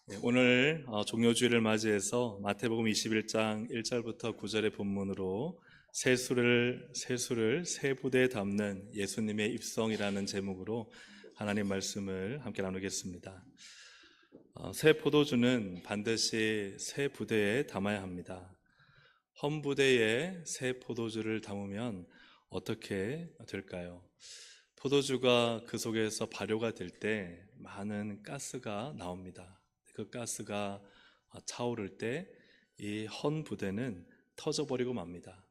네, 오늘 종료주일을 맞이해서 마태복음 21장 1절부터 9절의 본문으로 세수를 세 부대에 담는 예수님의 입성이라는 제목으로 하나님 말씀을 함께 나누겠습니다. 새 포도주는 반드시 새 부대에 담아야 합니다. 헌 부대에 새 포도주를 담으면 어떻게 될까요? 포도주가 그 속에서 발효가 될 때 많은 가스가 나옵니다. 그 가스가 차오를 때 이 헌 부대는 터져버리고 맙니다.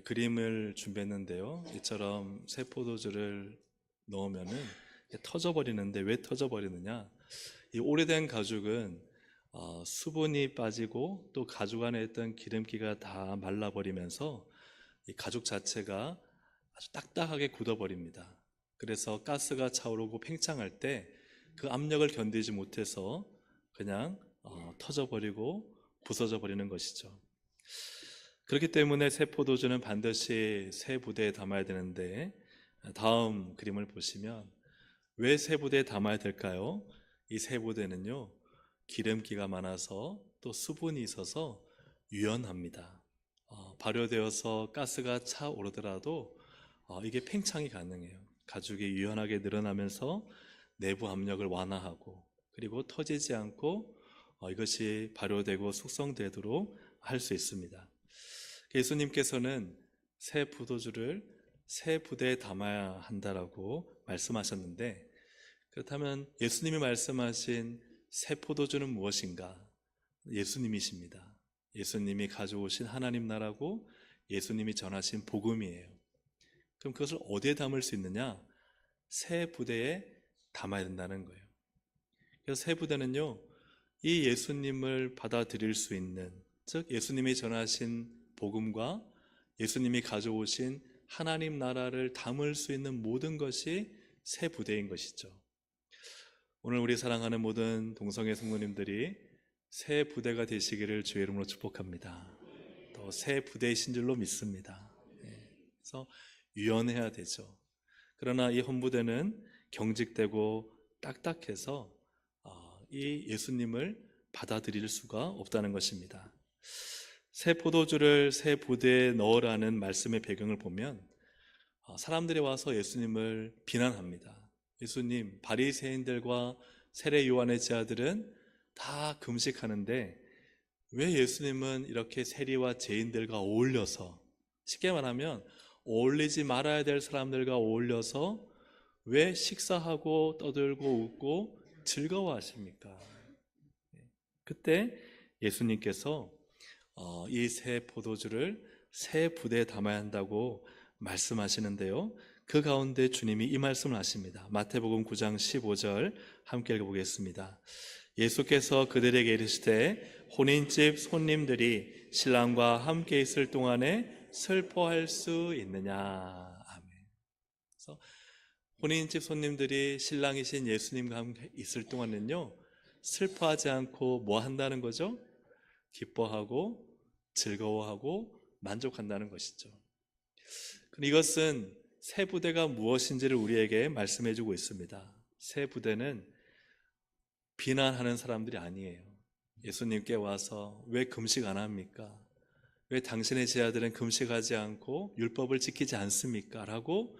그림을 준비했는데요. 이처럼 새 포도주를 넣으면은 터져버리는데, 왜 터져버리느냐? 이 오래된 가죽은 수분이 빠지고 또 가죽 안에 있던 기름기가 다 말라버리면서 이 가죽 자체가 아주 딱딱하게 굳어버립니다. 그래서 가스가 차오르고 팽창할 때 그 압력을 견디지 못해서 그냥 터져버리고 부서져 버리는 것이죠. 그렇기 때문에 새 포도주는 반드시 새 부대에 담아야 되는데, 다음 그림을 보시면 왜 새 부대에 담아야 될까요? 이 새 부대는요, 기름기가 많아서 또 수분이 있어서 유연합니다. 발효되어서 가스가 차오르더라도 이게 팽창이 가능해요. 가죽이 유연하게 늘어나면서 내부 압력을 완화하고, 그리고 터지지 않고 이것이 발효되고 숙성되도록 할 수 있습니다. 예수님께서는 새 포도주를 새 부대에 담아야 한다라고 말씀하셨는데, 그렇다면 예수님이 말씀하신 새 포도주는 무엇인가? 예수님이십니다. 예수님이 가져오신 하나님 나라고 예수님이 전하신 복음이에요. 그럼 그것을 어디에 담을 수 있느냐? 새 부대에 담아야 된다는 거예요. 그래서 새 부대는요, 이 예수님을 받아들일 수 있는, 즉 예수님이 전하신 복음과 예수님이 가져오신 하나님 나라를 담을 수 있는 모든 것이 새 부대인 것이죠. 오늘 우리 사랑하는 모든 동성애 성도님들이 새 부대가 되시기를 주의 이름으로 축복합니다. 또 새 부대이신 줄로 믿습니다. 그래서 유연해야 되죠. 그러나 이 헌부대는 경직되고 딱딱해서 이 예수님을 받아들일 수가 없다는 것입니다. 새 포도주를 새 부대에 넣으라는 말씀의 배경을 보면 사람들이 와서 예수님을 비난합니다. 예수님, 바리새인들과 세례 요한의 제자들은 다 금식하는데 왜 예수님은 이렇게 세리와 죄인들과 어울려서, 쉽게 말하면 어울리지 말아야 될 사람들과 어울려서 왜 식사하고 떠들고 웃고 즐거워하십니까? 그때 예수님께서 이 새 포도주를 새 부대에 담아야 한다고 말씀하시는데요, 그 가운데 주님이 이 말씀을 하십니다. 마태복음 9장 15절 함께 읽어보겠습니다. 예수께서 그들에게 이르시되 혼인집 손님들이 신랑과 함께 있을 동안에 슬퍼할 수 있느냐. 아멘. 그래서 혼인집 손님들이 신랑이신 예수님과 함께 있을 동안은요, 슬퍼하지 않고 뭐 한다는 거죠? 기뻐하고 즐거워하고 만족한다는 것이죠. 이것은 새 부대가 무엇인지를 우리에게 말씀해 주고 있습니다. 새 부대는 비난하는 사람들이 아니에요. 예수님께 와서 왜 금식 안 합니까? 왜 당신의 제자들은 금식하지 않고 율법을 지키지 않습니까? 라고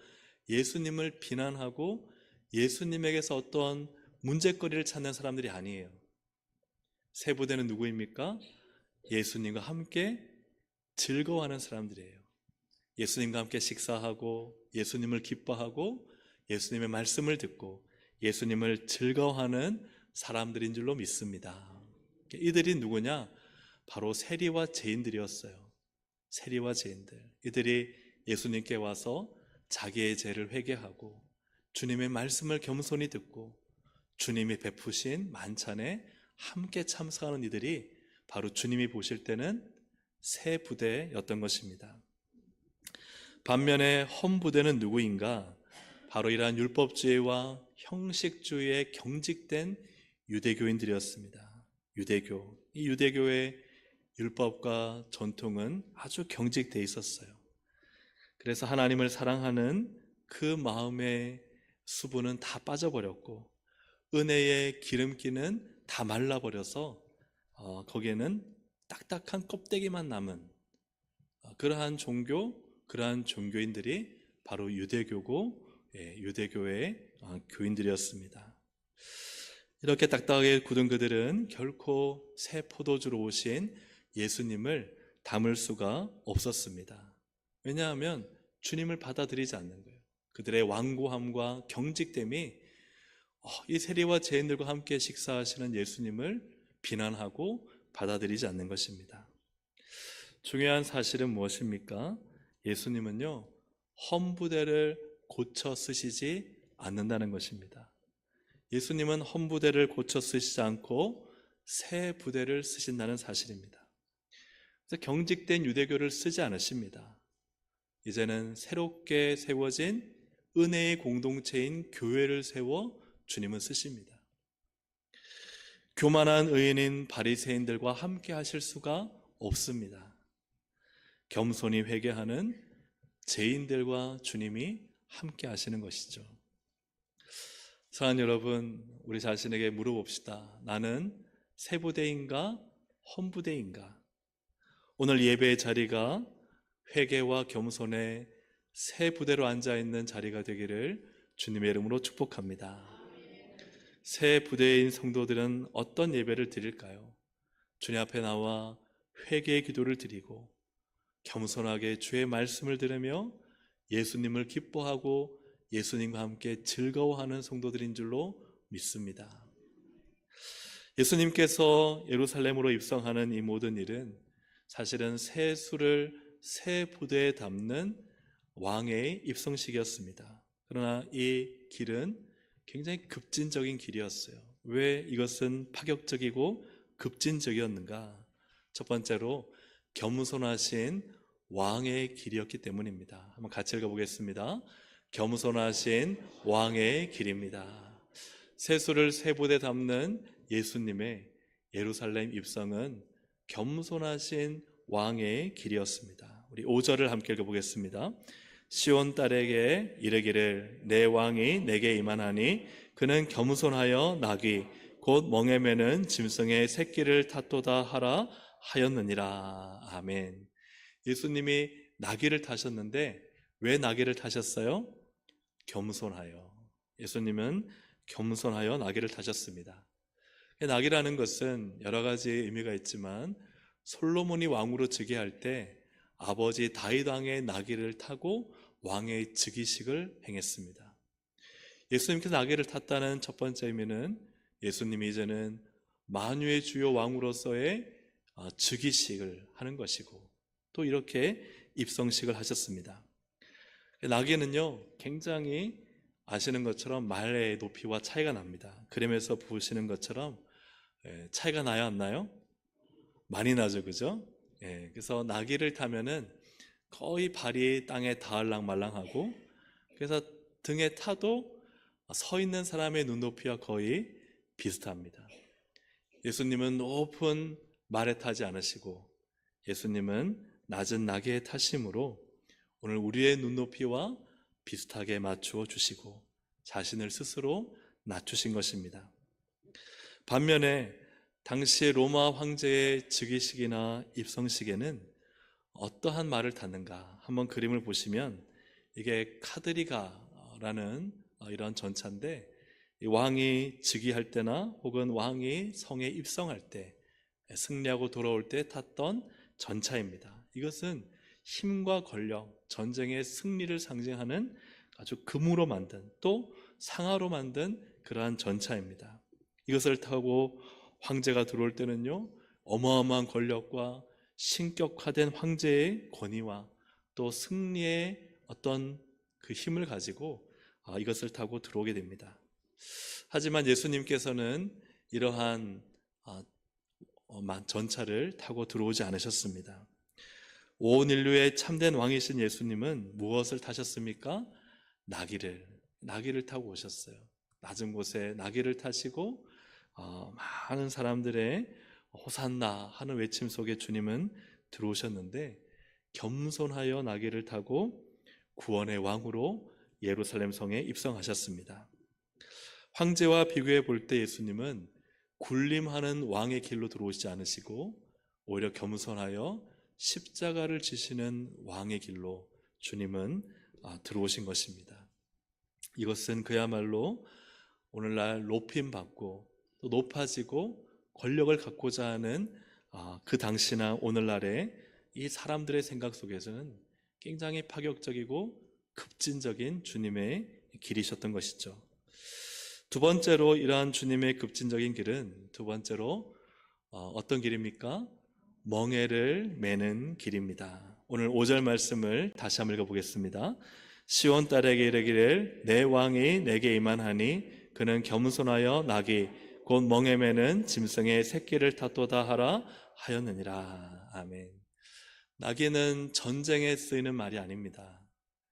예수님을 비난하고 예수님에게서 어떤 문제거리를 찾는 사람들이 아니에요. 새 부대는 누구입니까? 예수님과 함께 즐거워하는 사람들이에요. 예수님과 함께 식사하고 예수님을 기뻐하고 예수님의 말씀을 듣고 예수님을 즐거워하는 사람들인 줄로 믿습니다. 이들이 누구냐? 바로 세리와 죄인들이었어요. 세리와 죄인들. 이들이 예수님께 와서 자기의 죄를 회개하고 주님의 말씀을 겸손히 듣고 주님이 베푸신 만찬에 함께 참석하는 이들이 바로 주님이 보실 때는 새 부대였던 것입니다. 반면에 헌 부대는 누구인가? 바로 이러한 율법주의와 형식주의에 경직된 유대교인들이었습니다. 이 유대교의 율법과 전통은 아주 경직되어 있었어요. 그래서 하나님을 사랑하는 그 마음의 수분은 다 빠져버렸고 은혜의 기름기는 다 말라버려서 거기에는 딱딱한 껍데기만 남은 그러한 종교인들이 바로 유대교고, 유대교의 교인들이었습니다. 이렇게 딱딱하게 굳은 그들은 결코 새 포도주로 오신 예수님을 담을 수가 없었습니다. 왜냐하면 주님을 받아들이지 않는 거예요. 그들의 완고함과 경직됨이 이 세리와 죄인들과 함께 식사하시는 예수님을 비난하고 받아들이지 않는 것입니다. 중요한 사실은 무엇입니까? 예수님은요, 험부대를 고쳐 쓰시지 않는다는 것입니다. 예수님은 험부대를 고쳐 쓰시지 않고 새 부대를 쓰신다는 사실입니다. 그래서 경직된 유대교를 쓰지 않으십니다. 이제는 새롭게 세워진 은혜의 공동체인 교회를 세워 주님은 쓰십니다. 교만한 의인인 바리새인들과 함께 하실 수가 없습니다. 겸손히 회개하는 죄인들과 주님이 함께 하시는 것이죠. 사랑하는 여러분, 우리 자신에게 물어봅시다. 나는 새 부대인가 험부대인가? 오늘 예배의 자리가 회개와 겸손의 새 부대로 앉아있는 자리가 되기를 주님의 이름으로 축복합니다. 새 부대인 성도들은 어떤 예배를 드릴까요? 주님 앞에 나와 회개의 기도를 드리고 겸손하게 주의 말씀을 들으며 예수님을 기뻐하고 예수님과 함께 즐거워하는 성도들인 줄로 믿습니다. 예수님께서 예루살렘으로 입성하는 이 모든 일은 사실은 새 수를 새 부대에 담는 왕의 입성식이었습니다. 그러나 이 길은 굉장히 급진적인 길이었어요. 왜 이것은 파격적이고 급진적이었는가? 첫 번째로 겸손하신 왕의 길이었기 때문입니다. 한번 같이 읽어보겠습니다. 겸손하신 왕의 길입니다. 세수를 세 부대 담는 예수님의 예루살렘 입성은 겸손하신 왕의 길이었습니다. 우리 5절을 함께 읽어보겠습니다. 시온 딸에게 이르기를 내 왕이 내게 임하나니 그는 겸손하여 나귀 곧 멍에 매는 짐승의 새끼를 탔도다 하라 하였느니라. 아멘. 예수님이 나귀를 타셨는데 왜 나귀를 타셨어요? 겸손하여. 예수님은 겸손하여 나귀를 타셨습니다. 나귀라는 것은 여러 가지 의미가 있지만 솔로몬이 왕으로 즉위할 때 아버지 다윗 왕의 나귀를 타고 왕의 즉위식을 행했습니다. 예수님께서 나귀를 탔다는 첫 번째 의미는 예수님이 이제는 만유의 주요 왕으로서의 즉위식을 하는 것이고 또 이렇게 입성식을 하셨습니다. 나귀는요 굉장히 아시는 것처럼 말의 높이와 차이가 납니다. 그림에서 보시는 것처럼 차이가 나요 안 나요? 많이 나죠, 그죠? 그래서 나귀를 타면은 거의 발이 땅에 닿을랑 말랑하고 그래서 등에 타도 서 있는 사람의 눈높이와 거의 비슷합니다. 예수님은 높은 말에 타지 않으시고 예수님은 낮은 나귀에 타심으로 오늘 우리의 눈높이와 비슷하게 맞추어 주시고 자신을 스스로 낮추신 것입니다. 반면에 당시 로마 황제의 즉위식이나 입성식에는 어떠한 말을 탔는가? 한번 그림을 보시면 이게 카드리가라는 이런 전차인데 왕이 즉위할 때나 혹은 왕이 성에 입성할 때 승리하고 돌아올 때 탔던 전차입니다. 이것은 힘과 권력, 전쟁의 승리를 상징하는 아주 금으로 만든 또 상아로 만든 그러한 전차입니다. 이것을 타고 황제가 들어올 때는요 어마어마한 권력과 신격화된 황제의 권위와 또 승리의 어떤 그 힘을 가지고 이것을 타고 들어오게 됩니다. 하지만 예수님께서는 이러한 전차를 타고 들어오지 않으셨습니다. 온 인류의 참된 왕이신 예수님은 무엇을 타셨습니까? 나귀를 타고 오셨어요. 낮은 곳에 나귀를 타시고 많은 사람들의 호산나 하는 외침 속에 주님은 들어오셨는데 겸손하여 나귀를 타고 구원의 왕으로 예루살렘 성에 입성하셨습니다. 황제와 비교해 볼 때 예수님은 군림하는 왕의 길로 들어오시지 않으시고 오히려 겸손하여 십자가를 지시는 왕의 길로 주님은 들어오신 것입니다. 이것은 그야말로 오늘날 높임받고 또 높아지고 권력을 갖고자 하는 그 당시나 오늘날의 이 사람들의 생각 속에서는 굉장히 파격적이고 급진적인 주님의 길이셨던 것이죠. 두 번째로 이러한 주님의 급진적인 길은 두 번째로 어떤 길입니까? 멍에를 매는 길입니다. 오늘 5절 말씀을 다시 한번 읽어보겠습니다. 시온 딸에게 이르기를 내 왕이 내게 임하나니 그는 겸손하여 나귀 곧 멍에 매는 짐승의 새끼를 탓도다 하라 하였느니라. 아멘. 나귀는 전쟁에 쓰이는 말이 아닙니다.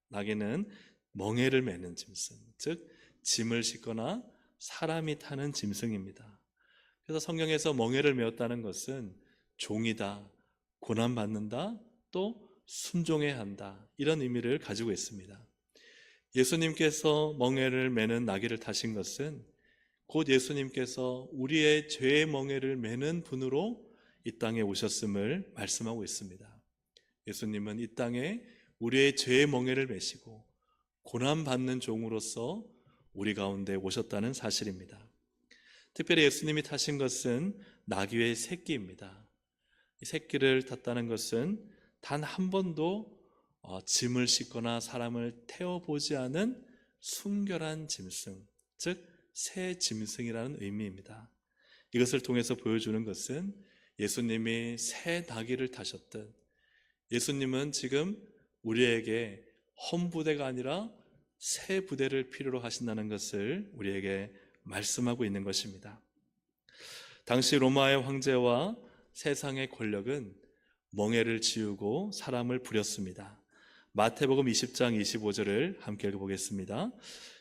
나귀는 멍에를 매는 짐승, 즉 짐을 싣거나 사람이 타는 짐승입니다. 그래서 성경에서 멍에를 메었다는 것은 종이다, 고난받는다, 또 순종해야 한다, 이런 의미를 가지고 있습니다. 예수님께서 멍에를 매는 나귀를 타신 것은 곧 예수님께서 우리의 죄의 멍에를 매는 분으로 이 땅에 오셨음을 말씀하고 있습니다. 예수님은 이 땅에 우리의 죄의 멍에를 메시고 고난받는 종으로서 우리 가운데 오셨다는 사실입니다. 특별히 예수님이 타신 것은 나귀의 새끼입니다. 이 새끼를 탔다는 것은 단 한 번도 짐을 싣거나 사람을 태워보지 않은 순결한 짐승, 즉 새 짐승이라는 의미입니다. 이것을 통해서 보여주는 것은 예수님이 새 나귀를 타셨듯 예수님은 지금 우리에게 험부대가 아니라 새 부대를 필요로 하신다는 것을 우리에게 말씀하고 있는 것입니다. 당시 로마의 황제와 세상의 권력은 멍에를 지우고 사람을 부렸습니다. 마태복음 20장 25절을 함께 읽어보겠습니다.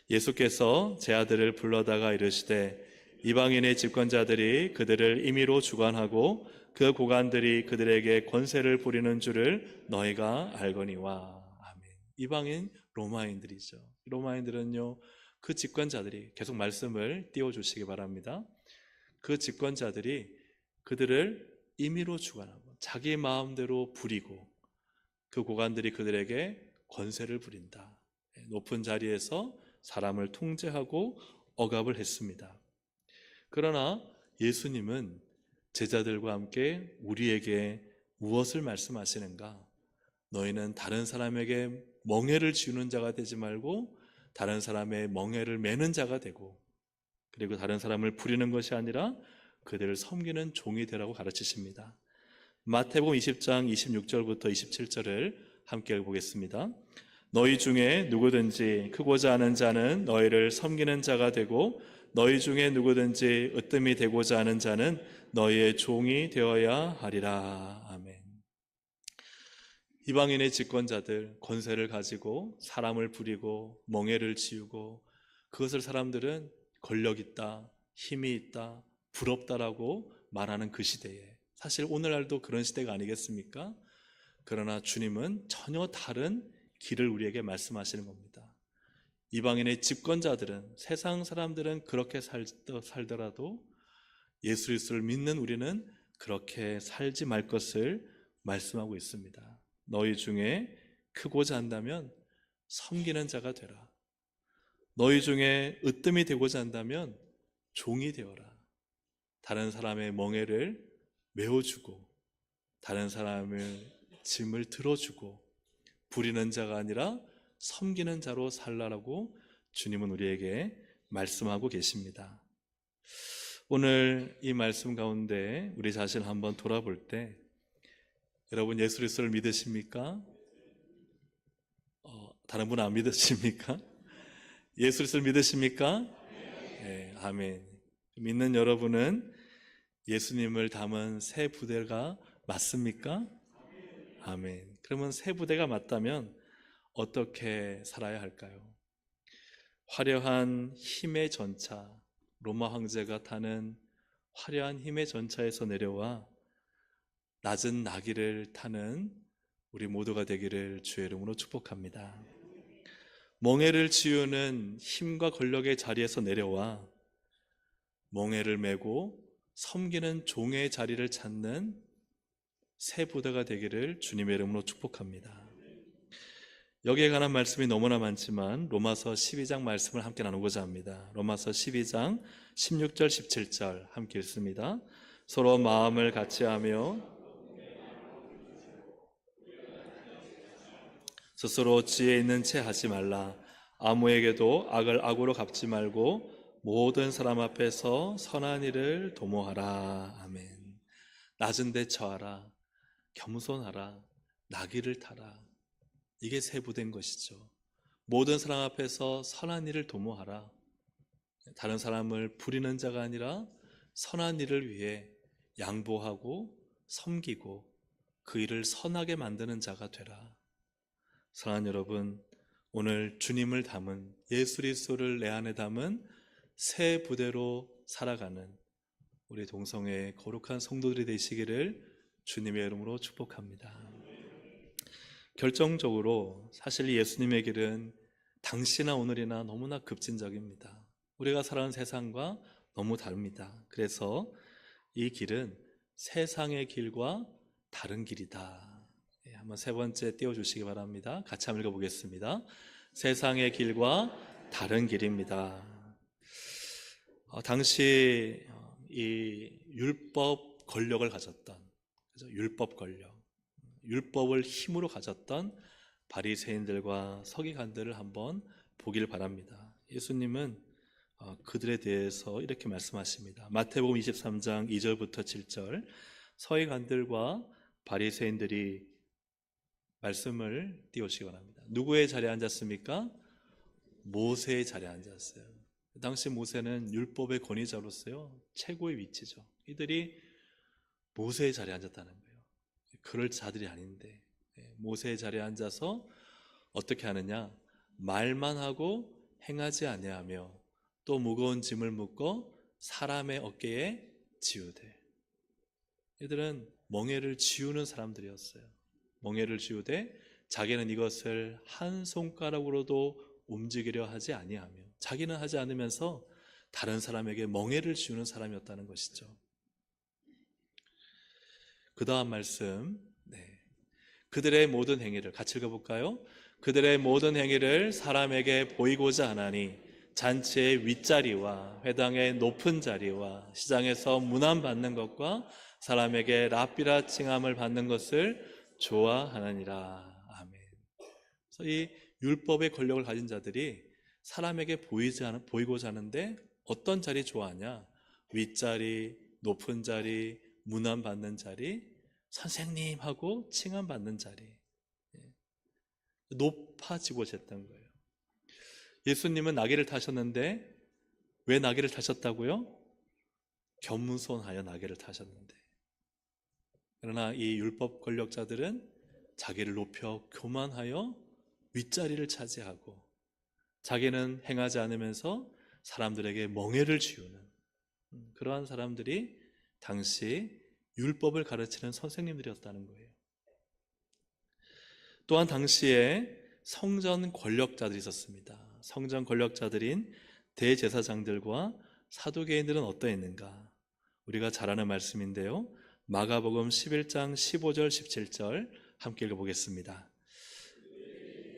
예수께서 제 아들을 불러다가 이르시되 이방인의 집권자들이 그들을 임의로 주관하고 그 고관들이 그들에게 권세를 부리는 줄을 너희가 알거니와. 아멘. 이방인 로마인들이죠. 로마인들은요, 그 집권자들이, 계속 말씀을 띄워주시기 바랍니다. 그 집권자들이 그들을 임의로 주관하고 자기 마음대로 부리고 그 고관들이 그들에게 권세를 부린다. 높은 자리에서 사람을 통제하고 억압을 했습니다. 그러나 예수님은 제자들과 함께 우리에게 무엇을 말씀하시는가? 너희는 다른 사람에게 멍에를 지우는 자가 되지 말고 다른 사람의 멍에를 매는 자가 되고, 그리고 다른 사람을 부리는 것이 아니라 그들을 섬기는 종이 되라고 가르치십니다. 마태복음 20장 26절부터 27절을 함께 읽어보겠습니다. 너희 중에 누구든지 크고자 하는 자는 너희를 섬기는 자가 되고 너희 중에 누구든지 으뜸이 되고자 하는 자는 너희의 종이 되어야 하리라. 아멘. 이방인의 집권자들, 권세를 가지고 사람을 부리고 멍에를 지우고 그것을 사람들은 권력 있다, 힘이 있다, 부럽다라고 말하는 그 시대에, 사실 오늘날도 그런 시대가 아니겠습니까? 그러나 주님은 전혀 다른 길을 우리에게 말씀하시는 겁니다. 이방인의 집권자들은, 세상 사람들은 그렇게 살더라도 예수 그리스도를 믿는 우리는 그렇게 살지 말 것을 말씀하고 있습니다. 너희 중에 크고자 한다면 섬기는 자가 되라. 너희 중에 으뜸이 되고자 한다면 종이 되어라. 다른 사람의 멍에를 메워주고 다른 사람의 짐을 들어주고 부리는 자가 아니라 섬기는 자로 살라라고 주님은 우리에게 말씀하고 계십니다. 오늘 이 말씀 가운데 우리 자신을 한번 돌아볼 때 여러분 예수 그리스도를 믿으십니까? 다른 분은 안 믿으십니까? 예수 그리스도를 믿으십니까? 네, 아멘. 믿는 여러분은 예수님을 담은 새 부대가 맞습니까? 아멘. 그러면 새 부대가 맞다면 어떻게 살아야 할까요? 화려한 힘의 전차, 로마 황제가 타는 화려한 힘의 전차에서 내려와 낮은 나귀를 타는 우리 모두가 되기를 주의 이름으로 축복합니다. 멍에를 지우는 힘과 권력의 자리에서 내려와 멍에를 메고 섬기는 종의 자리를 찾는 새 부대가 되기를 주님의 이름으로 축복합니다. 여기에 관한 말씀이 너무나 많지만 로마서 12장 말씀을 함께 나누고자 합니다. 로마서 12장 16절 17절 함께 읽습니다. 서로 마음을 같이하며 스스로 지혜 있는 채 하지 말라. 아무에게도 악을 악으로 갚지 말고 모든 사람 앞에서 선한 일을 도모하라. 아멘. 낮은 데 처하라. 겸손하라. 나귀를 타라. 이게 세부된 것이죠. 모든 사람 앞에서 선한 일을 도모하라. 다른 사람을 부리는 자가 아니라 선한 일을 위해 양보하고 섬기고 그 일을 선하게 만드는 자가 되라. 사랑하는 여러분, 오늘 주님을 담은, 예수 그리스도를 내 안에 담은 새 부대로 살아가는 우리 동성의 거룩한 성도들이 되시기를 주님의 이름으로 축복합니다. 결정적으로 사실 예수님의 길은 당시나 오늘이나 너무나 급진적입니다. 우리가 살아가는 세상과 너무 다릅니다. 그래서 이 길은 세상의 길과 다른 길이다. 한번 세 번째 띄워주시기 바랍니다. 같이 한번 읽어보겠습니다. 세상의 길과 다른 길입니다. 당시 이 율법 권력을 가졌던, 율법 권력, 율법을 힘으로 가졌던 바리새인들과 서기관들을 한번 보길 바랍니다. 예수님은 그들에 대해서 이렇게 말씀하십니다. 마태복음 23장 2절부터 7절, 서기관들과 바리새인들이 말씀을 띄우시기 바랍니다. 누구의 자리에 앉았습니까? 모세의 자리에 앉았어요. 당시 모세는 율법의 권위자로서요 최고의 위치죠. 이들이 모세의 자리에 앉았다는 거예요. 그럴 자들이 아닌데 모세의 자리에 앉아서 어떻게 하느냐? 말만 하고 행하지 아니하며 또 무거운 짐을 묶어 사람의 어깨에 지우되. 이들은 멍에를 지우는 사람들이었어요. 멍에를 지우되 자기는 이것을 한 손가락으로도 움직이려 하지 아니하며, 자기는 하지 않으면서 다른 사람에게 멍에를 지우는 사람이었다는 것이죠. 그 다음 말씀, 그들의 모든 행위를 같이 읽어볼까요? 그들의 모든 행위를 사람에게 보이고자 하나니 잔치의 윗자리와 회당의 높은 자리와 시장에서 문안받는 것과 사람에게 랍비라 칭함을 받는 것을 좋아하느니라. 아멘. 그래서 이 율법의 권력을 가진 자들이 사람에게 보이고자 하는데 어떤 자리 좋아하냐? 윗자리, 높은 자리, 문안받는 자리, 선생님 하고 칭함받는 자리. 높아지고자 했던 거예요. 예수님은 나귀를 타셨는데 왜 나귀를 타셨다고요? 겸손하여 나귀를 타셨는데, 그러나 이 율법 권력자들은 자기를 높여 교만하여 윗자리를 차지하고 자기는 행하지 않으면서 사람들에게 멍에를 지우는 그러한 사람들이 당시 율법을 가르치는 선생님들이었다는 거예요. 또한 당시에 성전 권력자들이 있었습니다. 성전 권력자들인 대제사장들과 사두개인들은 어떠했는가? 우리가 잘 아는 말씀인데요. 마가복음 11장 15절 17절 함께 읽어보겠습니다.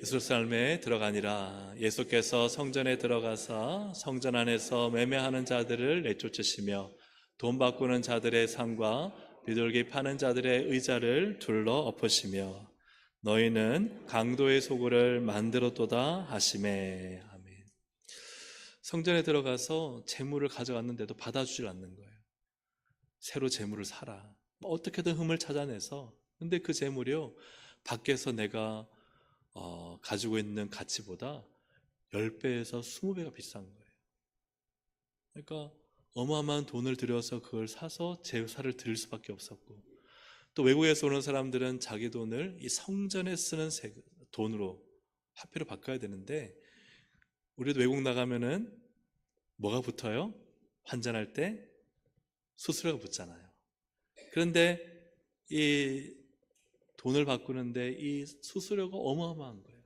예루살렘에 들어가니라. 예수께서 성전에 들어가사 성전 안에서 매매하는 자들을 내쫓으시며 돈 바꾸는 자들의 상과 비둘기 파는 자들의 의자를 둘러 엎으시며 너희는 강도의 소굴을 만들었도다 하시매. 아멘. 성전에 들어가서 재물을 가져갔는데도 받아주질 않는 거예요. 새로 재물을 사라. 어떻게든 흠을 찾아내서, 근데 그 재물이요 밖에서 내가 가지고 있는 가치보다 10배에서 20배가 비싼 거예요. 그러니까 어마어마한 돈을 들여서 그걸 사서 제사를 드릴 수밖에 없었고, 또 외국에서 오는 사람들은 자기 돈을 이 성전에 쓰는 돈으로 화폐로 바꿔야 되는데, 우리도 외국 나가면은 뭐가 붙어요? 환전할 때 수수료가 붙잖아요. 그런데 이 돈을 바꾸는데 이 수수료가 어마어마한 거예요.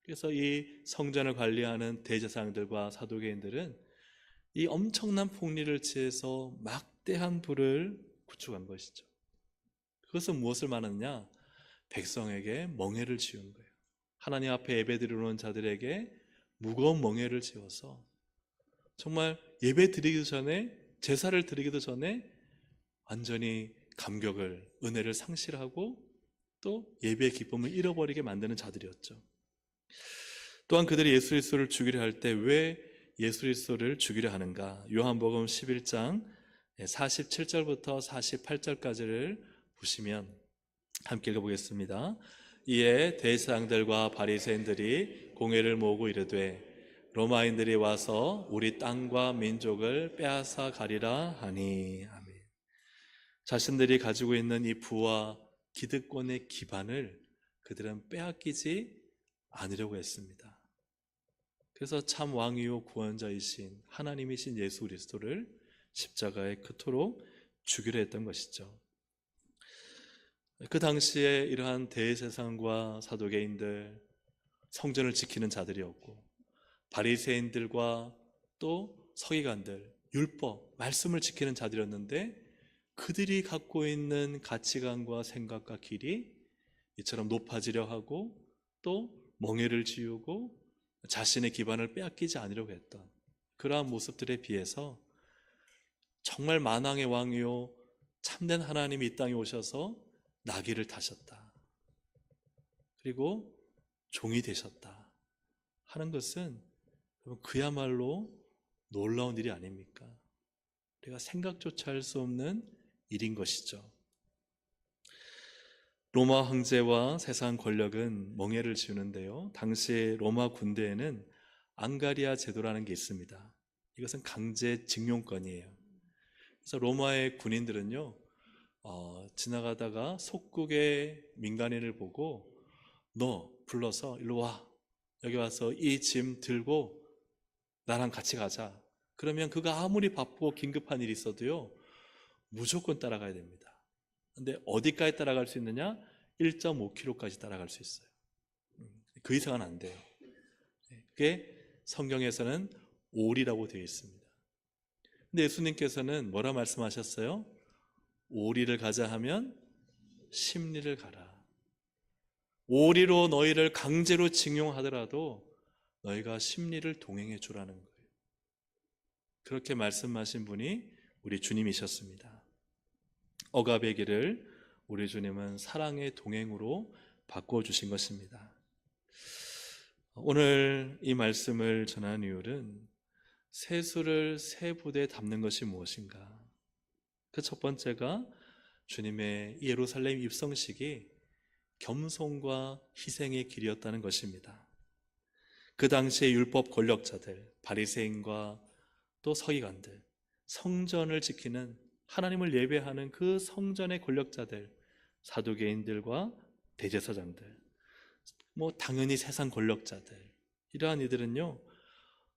그래서 이 성전을 관리하는 대제사장들과 사두개인들은 이 엄청난 폭리를 취해서 막대한 부를 구축한 것이죠. 그것은 무엇을 말하느냐? 백성에게 멍에를 지운 거예요. 하나님 앞에 예배드리러 오는 자들에게 무거운 멍에를 지어서 정말 예배 드리기도 전에, 제사를 드리기도 전에 완전히 감격을, 은혜를 상실하고 또 예배의 기쁨을 잃어버리게 만드는 자들이었죠. 또한 그들이 예수 그리스도를 죽이려 할 때 왜 예수 그리스도를 죽이려 하는가? 요한복음 11장 47절부터 48절까지를 보시면 함께 읽어보겠습니다. 이에 대제사장들과 바리새인들이 공회를 모으고 이르되 로마인들이 와서 우리 땅과 민족을 빼앗아 가리라 하니. 아멘. 자신들이 가지고 있는 이 부와 기득권의 기반을 그들은 빼앗기지 않으려고 했습니다. 그래서 참 왕이요 구원자이신 하나님이신 예수 그리스도를 십자가에 그토록 죽이려 했던 것이죠. 그 당시에 이러한 대제사장과 사두개인들, 성전을 지키는 자들이었고 바리새인들과 또 서기관들, 율법, 말씀을 지키는 자들이었는데 그들이 갖고 있는 가치관과 생각과 길이 이처럼 높아지려 하고 또 멍에를 지우고 자신의 기반을 빼앗기지 않으려고 했던 그러한 모습들에 비해서 정말 만왕의 왕이요 참된 하나님이 이 땅에 오셔서 나귀를 타셨다. 그리고 종이 되셨다 하는 것은 그야말로 놀라운 일이 아닙니까? 우리가 생각조차 할 수 없는 일인 것이죠. 로마 황제와 세상 권력은 멍에를 지우는데요, 당시 로마 군대에는 앙가리아 제도라는 게 있습니다. 이것은 강제 징용권이에요. 그래서 로마의 군인들은요, 지나가다가 속국의 민간인을 보고 너 불러서 일로 와, 여기 와서 이 짐 들고 나랑 같이 가자. 그러면 그가 아무리 바쁘고 긴급한 일이 있어도요 무조건 따라가야 됩니다. 근데 어디까지 따라갈 수 있느냐? 1.5km까지 따라갈 수 있어요. 그 이상은 안 돼요. 그게 성경에서는 오리라고 되어 있습니다. 근데 예수님께서는 뭐라 말씀하셨어요? 오리를 가자 하면 십리를 가라. 오리로 너희를 강제로 징용하더라도 너희가 십리를 동행해 주라는 거예요. 그렇게 말씀하신 분이 우리 주님이셨습니다. 억압의 길을 우리 주님은 사랑의 동행으로 바꿔주신 것입니다. 오늘 이 말씀을 전한 이유는 세수를 세 부대에 담는 것이 무엇인가? 그 첫 번째가 주님의 예루살렘 입성식이 겸손과 희생의 길이었다는 것입니다. 그 당시의 율법 권력자들, 바리새인과 또 서기관들, 성전을 지키는, 하나님을 예배하는 그 성전의 권력자들, 사두개인들과 대제사장들, 당연히 세상 권력자들, 이러한 이들은요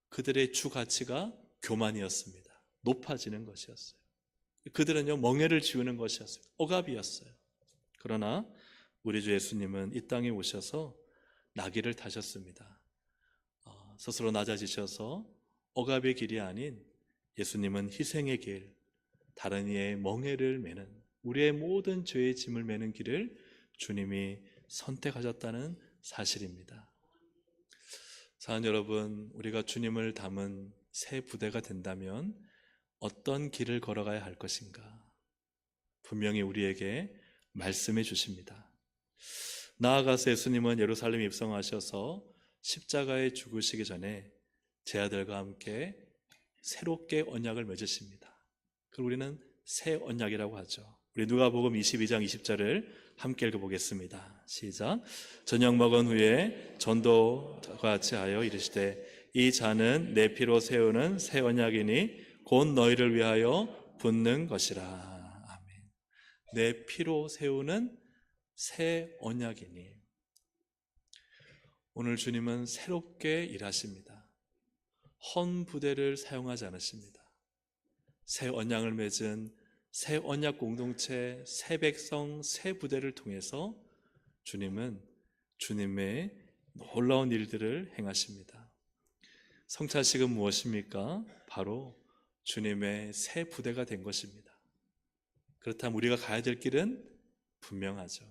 그들의 주 가치가 교만이었습니다. 높아지는 것이었어요. 그들은요 멍에를 지우는 것이었어요. 억압이었어요. 그러나 우리 주 예수님은 이 땅에 오셔서 나귀를 타셨습니다. 스스로 낮아지셔서 억압의 길이 아닌 예수님은 희생의 길, 다른 이의 멍에를 메는, 우리의 모든 죄의 짐을 메는 길을 주님이 선택하셨다는 사실입니다. 사랑하는 여러분, 우리가 주님을 담은 새 부대가 된다면 어떤 길을 걸어가야 할 것인가? 분명히 우리에게 말씀해 주십니다. 나아가서 예수님은 예루살렘에 입성하셔서 십자가에 죽으시기 전에 제 아들과 함께 새롭게 언약을 맺으십니다. 그걸 우리는 새 언약이라고 하죠. 우리 누가복음 22장 20절을 함께 읽어보겠습니다. 시작. 저녁 먹은 후에 전도와 같이 하여 이르시되 이 잔은 내 피로 세우는 새 언약이니 곧 너희를 위하여 붓는 것이라. 아멘. 내 피로 세우는 새 언약이니. 오늘 주님은 새롭게 일하십니다. 헌 부대를 사용하지 않으십니다. 새 언약을 맺은 새 언약 공동체, 새 백성, 새 부대를 통해서 주님은 주님의 놀라운 일들을 행하십니다. 성찬식은 무엇입니까? 바로 주님의 새 부대가 된 것입니다. 그렇다면 우리가 가야 될 길은 분명하죠.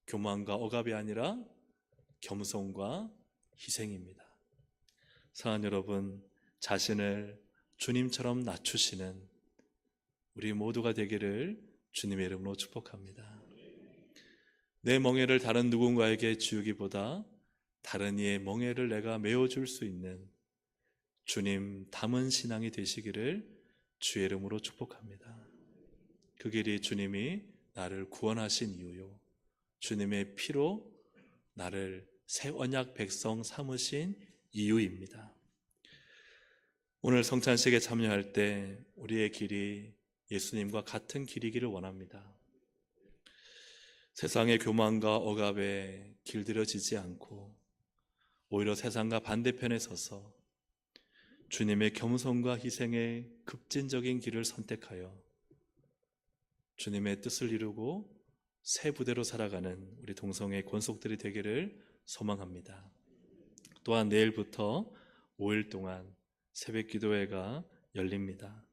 교만과 억압이 아니라 겸손과 희생입니다. 사랑하는 여러분, 자신을 주님처럼 낮추시는 우리 모두가 되기를 주님의 이름으로 축복합니다. 내 멍에를 다른 누군가에게 지우기보다 다른 이의 멍에를 내가 메워줄 수 있는 주님 담은 신앙이 되시기를 주의 이름으로 축복합니다. 그 길이 주님이 나를 구원하신 이유요, 주님의 피로 나를 새 언약 백성 삼으신 이유입니다. 오늘 성찬식에 참여할 때 우리의 길이 예수님과 같은 길이기를 원합니다. 세상의 교만과 억압에 길들여지지 않고 오히려 세상과 반대편에 서서 주님의 겸손과 희생의 급진적인 길을 선택하여 주님의 뜻을 이루고 새 부대로 살아가는 우리 동성의 권속들이 되기를 소망합니다. 또한 내일부터 5일 동안 새벽 기도회가 열립니다.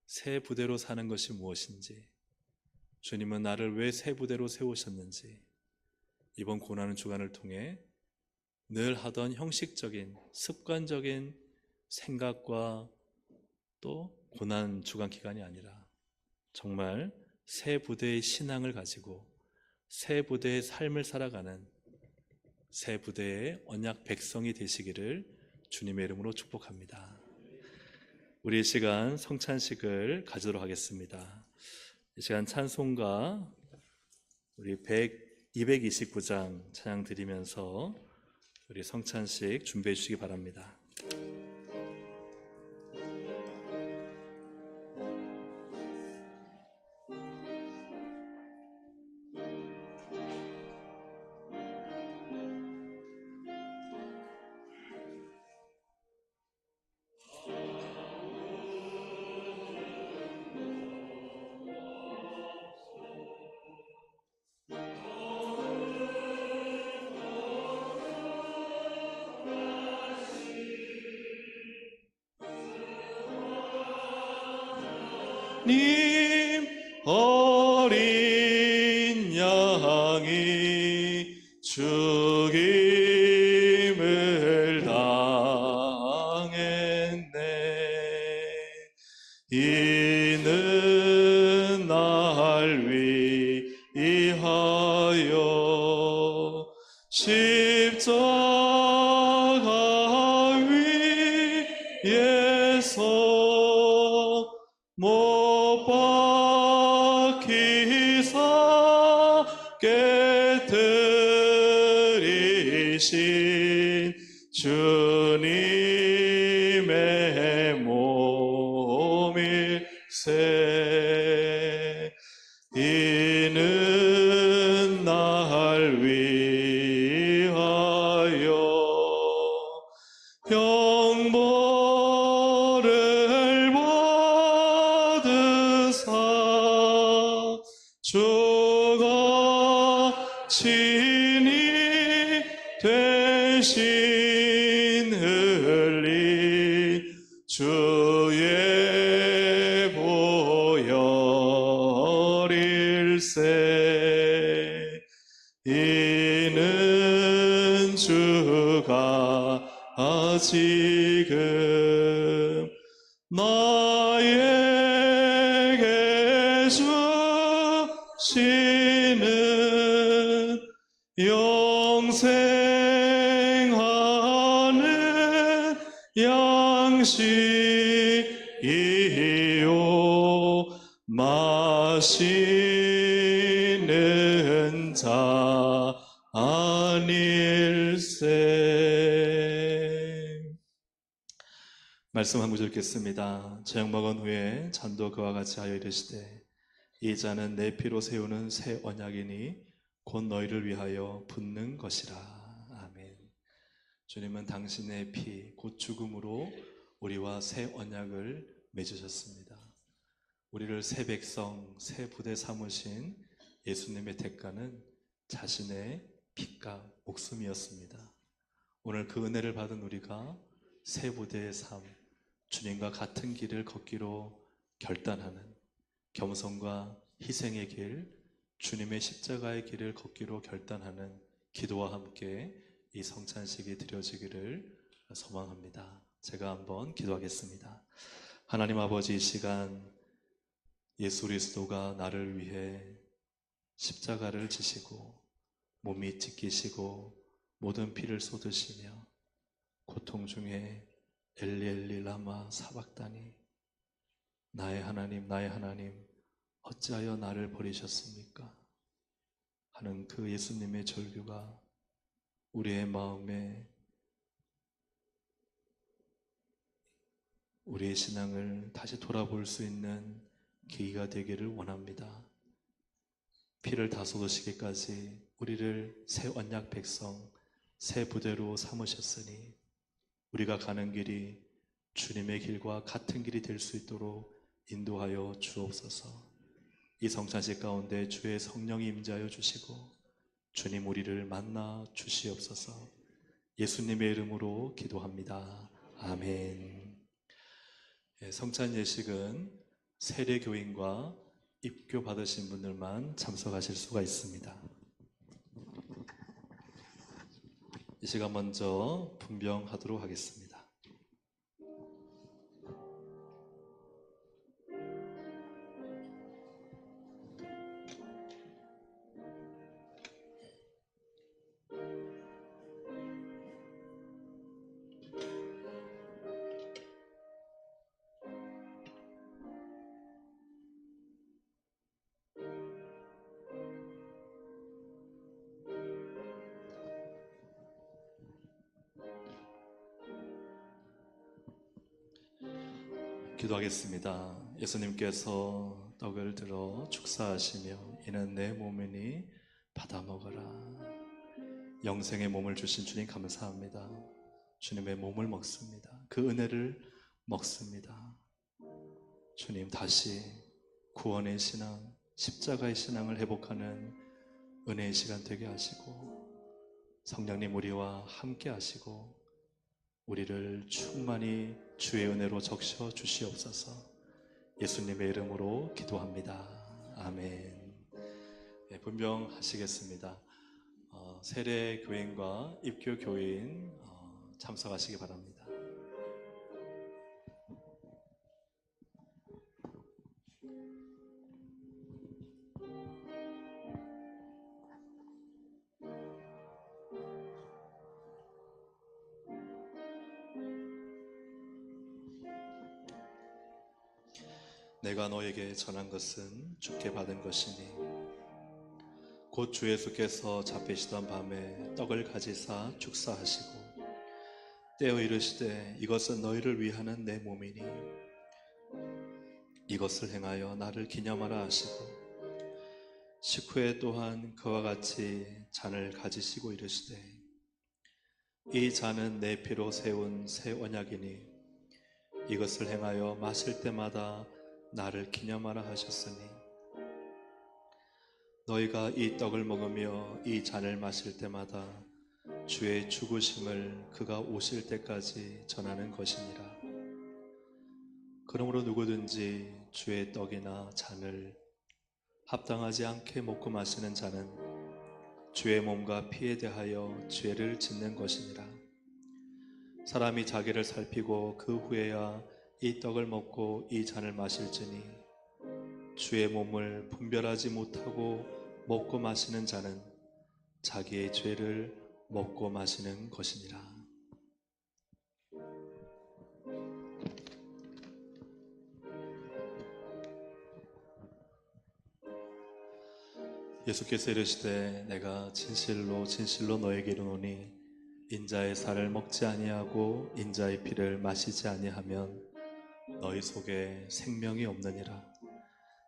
새 부대로 사는 것이 무엇인지, 주님은 나를 왜 새 부대로 세우셨는지 이번 고난의 주간을 통해 늘 하던 형식적인 습관적인 생각과 또 고난 주간 기간이 아니라 정말 새 부대의 신앙을 가지고 새 부대의 삶을 살아가는 새 부대의 언약 백성이 되시기를 주님의 이름으로 축복합니다. 우리 이 시간 성찬식을 가지도록 하겠습니다. 이 시간 찬송가 우리 229장 찬양 드리면서 우리 성찬식 준비해 주시기 바랍니다. 님 어린 양이 죽임을 당했네. 이는 날 위하여 십자가 위에서 못 박히사 깨뜨리신 주님의 몸일세. 이는 날 위하여 형벌을 받으사 주가 친히 대신 흘린 주의 보혈일세. 이는 주가 지금 나에게 주시는 영생하는 양식이요 마시는 자 아닐세. 말씀 한 구절 읽겠습니다. 저녁 먹은 후에 잔도 그와 같이 하여 이르시되 이 잔은 내 피로 세우는 새 언약이니 곧 너희를 위하여 붓는 것이라. 아멘. 주님은 당신의 피 곧 죽음으로 우리와 새 언약을 맺으셨습니다. 우리를 새 백성 새 부대 삼으신 예수님의 대가는 자신의 피가 목숨이었습니다. 오늘 그 은혜를 받은 우리가 새 부대의 삶, 주님과 같은 길을 걷기로 결단하는, 겸손과 희생의 길, 주님의 십자가의 길을 걷기로 결단하는 기도와 함께 이 성찬식이 드려지기를 소망합니다. 제가 한번 기도하겠습니다. 하나님 아버지, 이 시간 예수 그리스도가 나를 위해 십자가를 지시고 몸이 찢기시고 모든 피를 쏟으시며 고통 중에 엘리 엘리 라마 사박다니, 나의 하나님 어찌하여 나를 버리셨습니까? 하는 그 예수님의 절규가 우리의 마음에, 우리의 신앙을 다시 돌아볼 수 있는 계기가 되기를 원합니다. 피를 다 쏟으시기까지 우리를 새 언약 백성, 새 부대로 삼으셨으니 우리가 가는 길이 주님의 길과 같은 길이 될 수 있도록 인도하여 주옵소서. 이 성찬식 가운데 주의 성령이 임재하여 주시고 주님 우리를 만나 주시옵소서. 예수님의 이름으로 기도합니다. 아멘. 성찬 예식은 세례교인과 입교 받으신 분들만 참석하실 수가 있습니다. 이 시간 먼저 분병하도록 하겠습니다. 기도하겠습니다. 예수님께서 떡을 들어 축사하시며 이는 내 몸이니 받아 먹어라. 영생의 몸을 주신 주님 감사합니다. 주님의 몸을 먹습니다. 그 은혜를 먹습니다. 주님, 다시 구원의 신앙, 십자가의 신앙을 회복하는 은혜의 시간 되게 하시고 성령님 우리와 함께 하시고 우리를 충만히 주의 은혜로 적셔 주시옵소서. 예수님의 이름으로 기도합니다. 아멘. 분명하시겠습니다. 세례 교인과 입교 교인 참석하시기 바랍니다. 내가 너에게 전한 것은 주께 받은 것이니 곧 주 예수께서 잡히시던 밤에 떡을 가지사 축사하시고 떼어 이르시되 이것은 너희를 위하는 내 몸이니 이것을 행하여 나를 기념하라 하시고 식후에 또한 그와 같이 잔을 가지시고 이르시되 이 잔은 내 피로 세운 새 언약이니 이것을 행하여 마실 때마다 나를 기념하라 하셨으니 너희가 이 떡을 먹으며 이 잔을 마실 때마다 주의 죽으심을 그가 오실 때까지 전하는 것이니라. 그러므로 누구든지 주의 떡이나 잔을 합당하지 않게 먹고 마시는 자는 주의 몸과 피에 대하여 죄를 짓는 것이니라. 사람이 자기를 살피고 그 후에야 이 떡을 먹고 이 잔을 마실지니 주의 몸을 분별하지 못하고 먹고 마시는 자는 자기의 죄를 먹고 마시는 것이니라. 예수께서 이르시되 내가 진실로 진실로 너에게 이르노니 인자의 살을 먹지 아니하고 인자의 피를 마시지 아니하면 너희 속에 생명이 없느니라.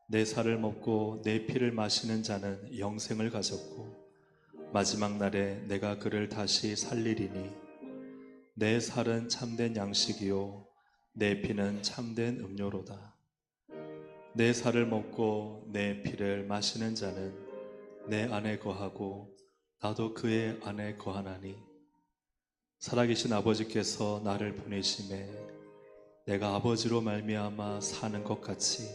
내 살을 먹고 내 피를 마시는 자는 영생을 가졌고 마지막 날에 내가 그를 다시 살리리니 내 살은 참된 양식이요 내 피는 참된 음료로다. 내 살을 먹고 내 피를 마시는 자는 내 안에 거하고 나도 그의 안에 거하나니 살아계신 아버지께서 나를 보내심에 내가 아버지로 말미암아 사는 것 같이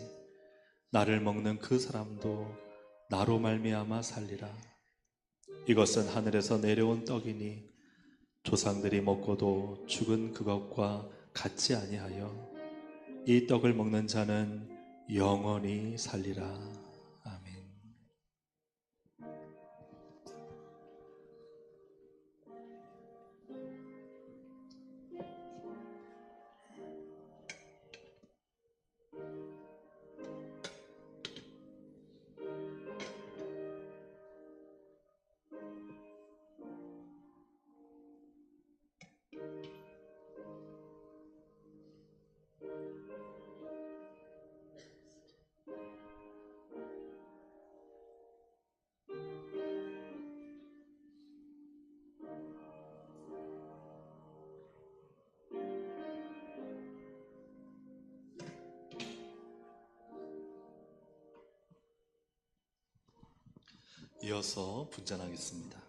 나를 먹는 그 사람도 나로 말미암아 살리라. 이것은 하늘에서 내려온 떡이니 조상들이 먹고도 죽은 그것과 같지 아니하여 이 떡을 먹는 자는 영원히 살리라. 아멘. 이어서 분잔하겠습니다.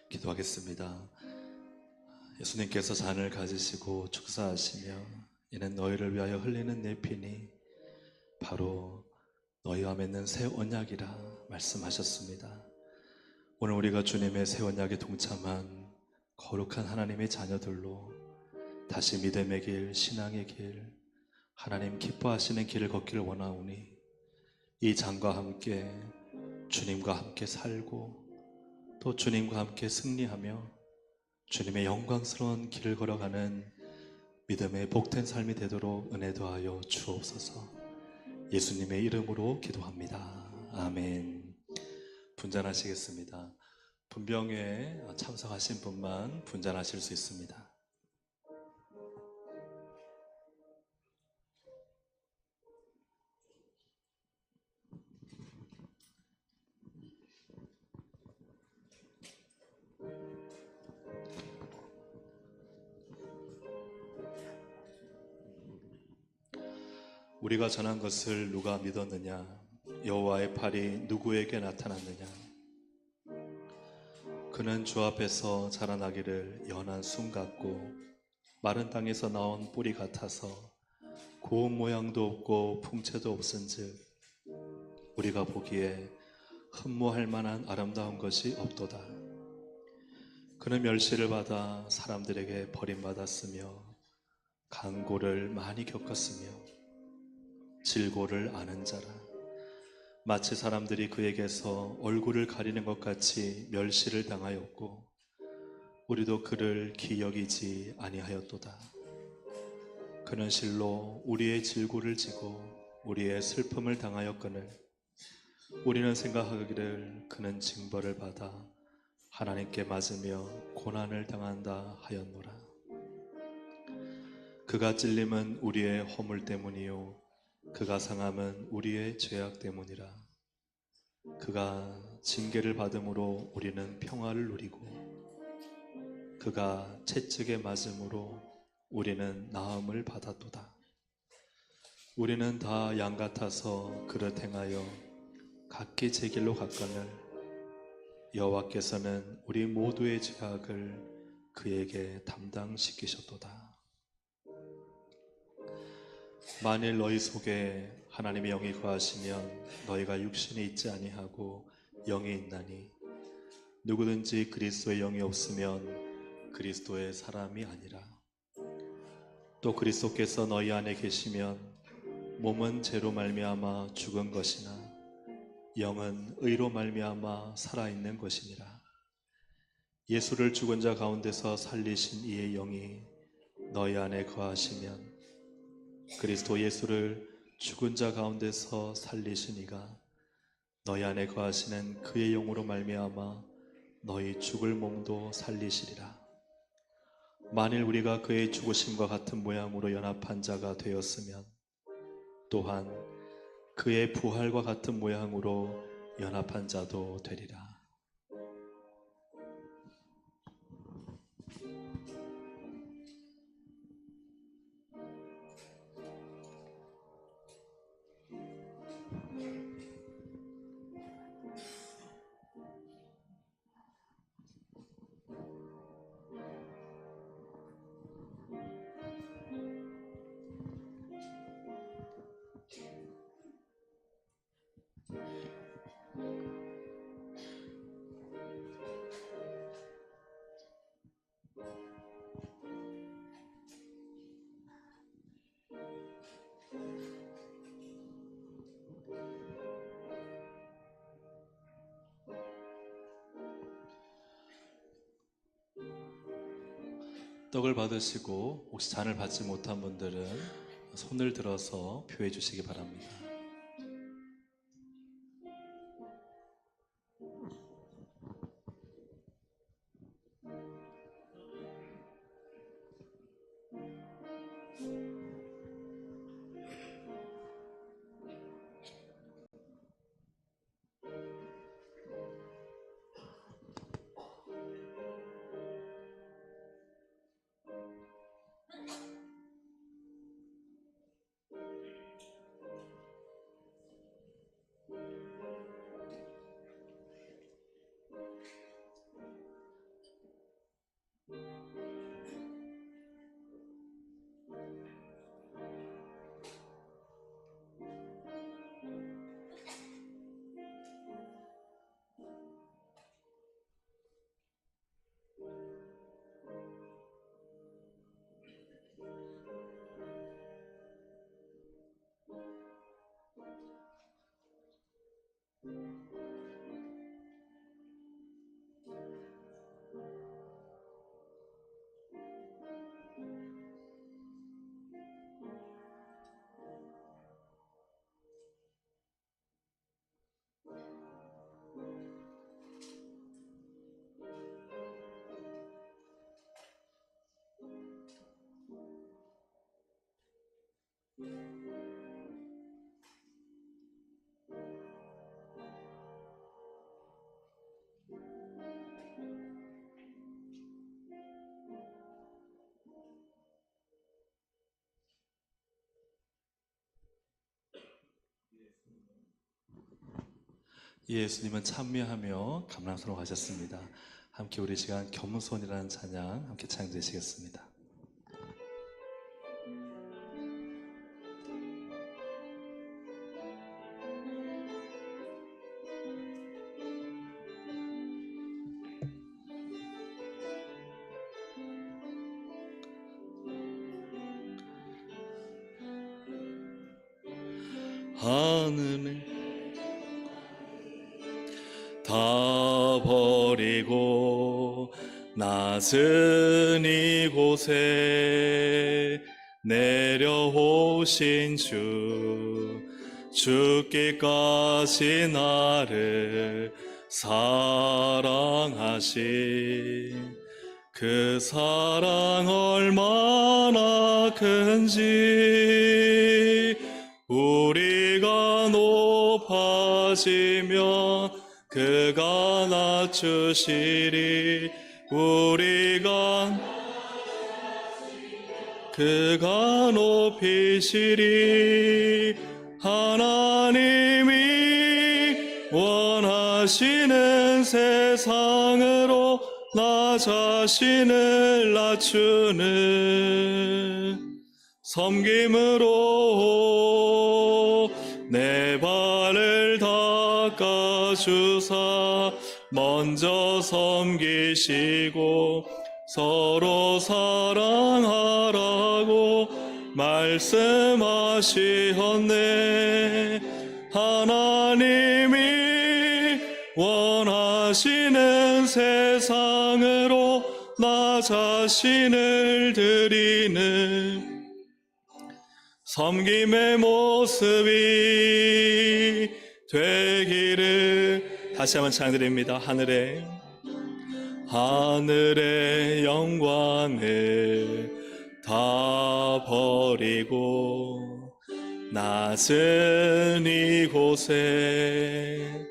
기도하겠습니다. 예수님께서 잔을 가지시고 축사하시며 이는 너희를 위하여 흘리는 내 피니 바로 너희와 맺는 새 언약이라 말씀하셨습니다. 오늘 우리가 주님의 새 언약에 동참한 거룩한 하나님의 자녀들로 다시 믿음의 길, 신앙의 길, 하나님 기뻐하시는 길을 걷기를 원하오니 이 잔과 함께 주님과 함께 살고 또 주님과 함께 승리하며 주님의 영광스러운 길을 걸어가는 믿음의 복된 삶이 되도록 은혜 더하여 주옵소서. 예수님의 이름으로 기도합니다. 아멘. 분잔하시겠습니다. 분병회에 참석하신 분만 분잔하실 수 있습니다. 우리가 전한 것을 누가 믿었느냐? 여호와의 팔이 누구에게 나타났느냐? 그는 주 앞에서 자라나기를 연한 순 같고 마른 땅에서 나온 뿌리 같아서 고운 모양도 없고 풍채도 없은즉 우리가 보기에 흠모할 만한 아름다운 것이 없도다. 그는 멸시를 받아 사람들에게 버림받았으며 강고를 많이 겪었으며 질고를 아는 자라. 마치 사람들이 그에게서 얼굴을 가리는 것 같이 멸시를 당하였고 우리도 그를 기여기지 아니하였도다. 그는 실로 우리의 질고를 지고 우리의 슬픔을 당하였거늘 우리는 생각하기를 그는 징벌을 받아 하나님께 맞으며 고난을 당한다 하였노라. 그가 찔림은 우리의 허물 때문이요 그가 상함은 우리의 죄악 때문이라. 그가 징계를 받음으로 우리는 평화를 누리고 그가 채찍에 맞음으로 우리는 나음을 받았도다. 우리는 다 양 같아서 그릇 행하여 각기 제 길로 갔거늘 여호와께서는 우리 모두의 죄악을 그에게 담당시키셨도다. 만일 너희 속에 하나님의 영이 거하시면 너희가 육신이 있지 아니하고 영이 있나니 누구든지 그리스도의 영이 없으면 그리스도의 사람이 아니라. 또 그리스도께서 너희 안에 계시면 몸은 죄로 말미암아 죽은 것이나 영은 의로 말미암아 살아있는 것이니라. 예수를 죽은 자 가운데서 살리신 이의 영이 너희 안에 거하시면 그리스도 예수를 죽은 자 가운데서 살리신 이가 너희 안에 거하시는 그의 영으로 말미암아 너희 죽을 몸도 살리시리라. 만일 우리가 그의 죽으심과 같은 모양으로 연합한 자가 되었으면 또한 그의 부활과 같은 모양으로 연합한 자도 되리라. 떡을 받으시고 혹시 잔을 받지 못한 분들은 손을 들어서 표해 주시기 바랍니다. 예수님은 찬미하며 감람스러워하셨습니다. 함께 우리 시간 겸손이라는 찬양 함께 찬양드리시겠습니다. 하늘을 다 버리고 낮은 이곳에 내려오신 죽기까지 나를 사랑하신 그 사랑 얼마나 큰지 우리가 높아지면 그가 낮추시리 그가 높이시리 하나님이 원하시는 세상으로 나 자신을 낮추는 섬김으로 내 발을 닦아주사 먼저 섬기시고 서로 사랑하라고 말씀하시었네. 하나님이 원하시는 세상으로 나 자신을 드리는 섬김의 모습이 되기를. 다시 한번 찬양드립니다. 하늘에 하늘의 영광을 다 버리고 낮은 이곳에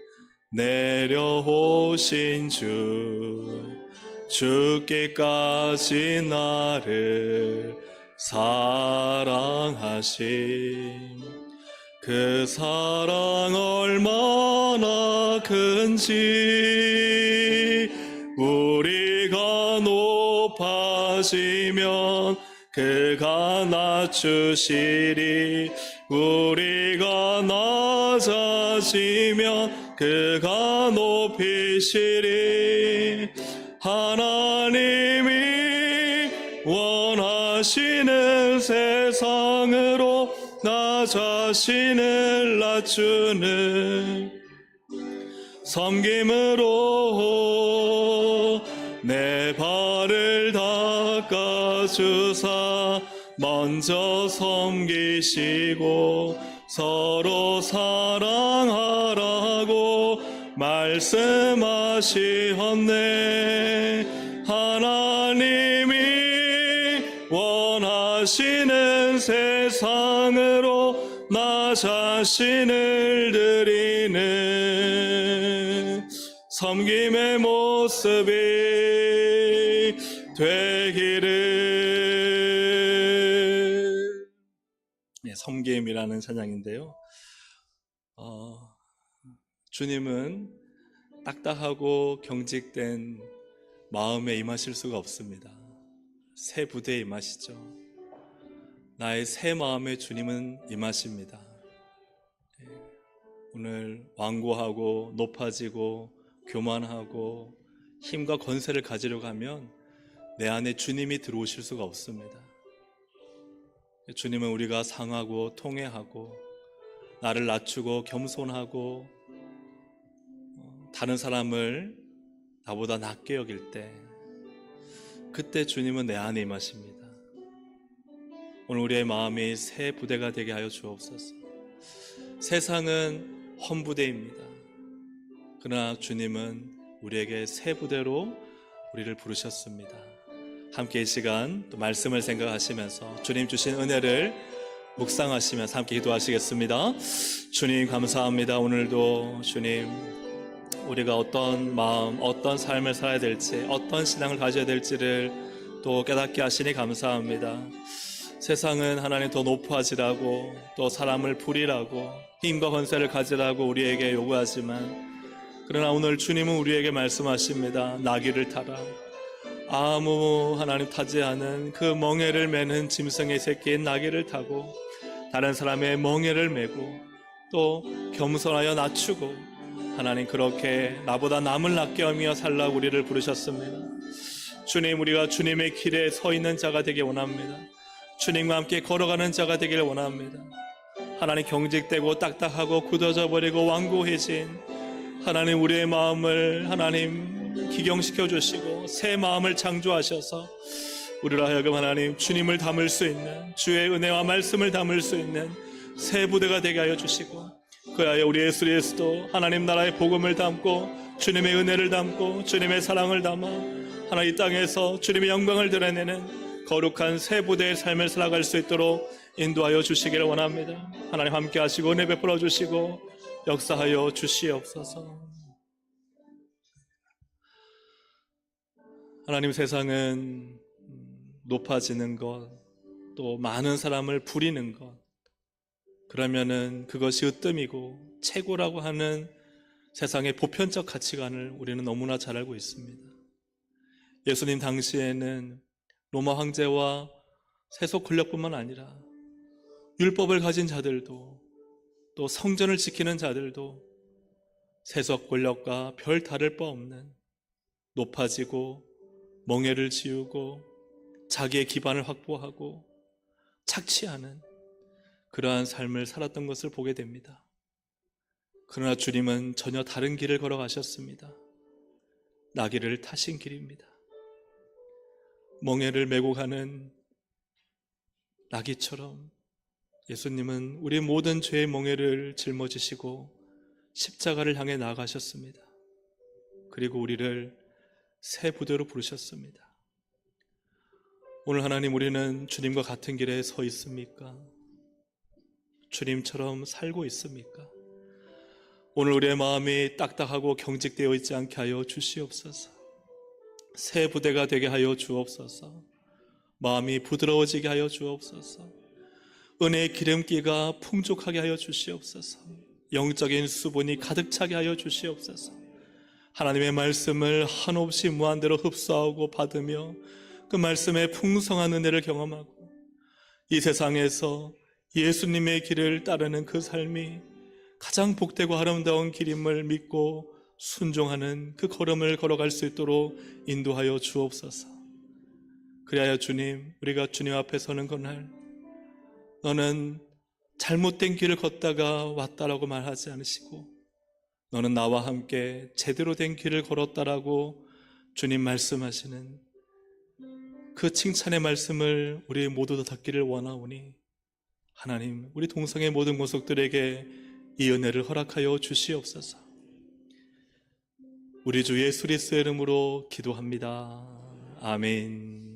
내려오신 주께까지 나를 사랑하신 그 사랑 얼마나 큰지 우리가 높아지면 그가 낮추시리 우리가 낮아지면 그가 높이시리 하나님이 원하시는 세상으로 나 자신을 낮추는 섬김으로 내 발을 닦아주사 먼저 섬기시고 서로 사랑하라고 말씀하시었네. 하나님이 원하시는 세상으로 나 자신을 드리는 섬김의 모습이 되기를. 섬김이라는 찬양인데요. 주님은 딱딱하고 경직된 마음에 임하실 수가 없습니다. 새 부대에 임하시죠. 나의 새 마음에 주님은 임하십니다. 오늘 완고하고 높아지고 교만하고 힘과 권세를 가지려고 하면 내 안에 주님이 들어오실 수가 없습니다. 주님은 우리가 상하고 통회하고 나를 낮추고 겸손하고 다른 사람을 나보다 낮게 여길 때 그때 주님은 내 안에 임하십니다. 오늘 우리의 마음이 새 부대가 되게 하여 주옵소서. 세상은 험부대입니다. 그러나 주님은 우리에게 새 부대로 우리를 부르셨습니다. 함께 이 시간 또 말씀을 생각하시면서 주님 주신 은혜를 묵상하시면서 함께 기도하시겠습니다. 주님 감사합니다. 오늘도 주님 우리가 어떤 마음, 어떤 삶을 살아야 될지, 어떤 신앙을 가져야 될지를 또 깨닫게 하시니 감사합니다. 세상은 하나님 더 높아지라고 또 사람을 부리라고 힘과 권세를 가지라고 우리에게 요구하지만 그러나 오늘 주님은 우리에게 말씀하십니다. 나귀를 타라. 아무 하나님 타지 않은 그 멍에를 매는 짐승의 새끼인 나귀를 타고 다른 사람의 멍에를 메고 또 겸손하여 낮추고 하나님 그렇게 나보다 남을 낮게 여기며 살라고 우리를 부르셨습니다. 주님 우리가 주님의 길에 서 있는 자가 되길 원합니다. 주님과 함께 걸어가는 자가 되길 원합니다. 하나님 경직되고 딱딱하고 굳어져 버리고 완고해진 하나님 우리의 마음을 하나님 기경시켜 주시고 새 마음을 창조하셔서 우리로 하여금 하나님 주님을 담을 수 있는 주의 은혜와 말씀을 담을 수 있는 새 부대가 되게 하여 주시고 그리하여 우리 예수 그리스도 하나님 나라의 복음을 담고 주님의 은혜를 담고 주님의 사랑을 담아 하나님 이 땅에서 주님의 영광을 드러내는 거룩한 새 부대의 삶을 살아갈 수 있도록 인도하여 주시기를 원합니다. 하나님 함께 하시고 은혜 베풀어 주시고 역사하여 주시옵소서. 하나님 세상은 높아지는 것, 또 많은 사람을 부리는 것, 그러면은 그것이 으뜸이고 최고라고 하는 세상의 보편적 가치관을 우리는 너무나 잘 알고 있습니다. 예수님 당시에는 로마 황제와 세속 권력뿐만 아니라 율법을 가진 자들도 또 성전을 지키는 자들도 세속 권력과 별 다를 바 없는 높아지고 멍에를 지우고 자기의 기반을 확보하고 착취하는 그러한 삶을 살았던 것을 보게 됩니다. 그러나 주님은 전혀 다른 길을 걸어가셨습니다. 나귀를 타신 길입니다. 멍에를 메고 가는 나귀처럼 예수님은 우리 모든 죄의 멍에를 짊어지시고 십자가를 향해 나아가셨습니다. 그리고 우리를 새 부대로 부르셨습니다. 오늘 하나님, 우리는 주님과 같은 길에 서 있습니까? 주님처럼 살고 있습니까? 오늘 우리의 마음이 딱딱하고 경직되어 있지 않게 하여 주시옵소서. 새 부대가 되게 하여 주옵소서. 마음이 부드러워지게 하여 주옵소서. 은혜의 기름기가 풍족하게 하여 주시옵소서. 영적인 수분이 가득 차게 하여 주시옵소서. 하나님의 말씀을 한없이 무한대로 흡수하고 받으며 그 말씀의 풍성한 은혜를 경험하고 이 세상에서 예수님의 길을 따르는 그 삶이 가장 복되고 아름다운 길임을 믿고 순종하는 그 걸음을 걸어갈 수 있도록 인도하여 주옵소서. 그리하여 주님, 우리가 주님 앞에 서는 그날 너는 잘못된 길을 걷다가 왔다라고 말하지 않으시고 너는 나와 함께 제대로 된 길을 걸었다라고 주님 말씀하시는 그 칭찬의 말씀을 우리 모두 다 듣기를 원하오니 하나님, 우리 동성의 모든 권속들에게 이 은혜를 허락하여 주시옵소서. 우리 주 예수 그리스도의 이름으로 기도합니다. 아멘.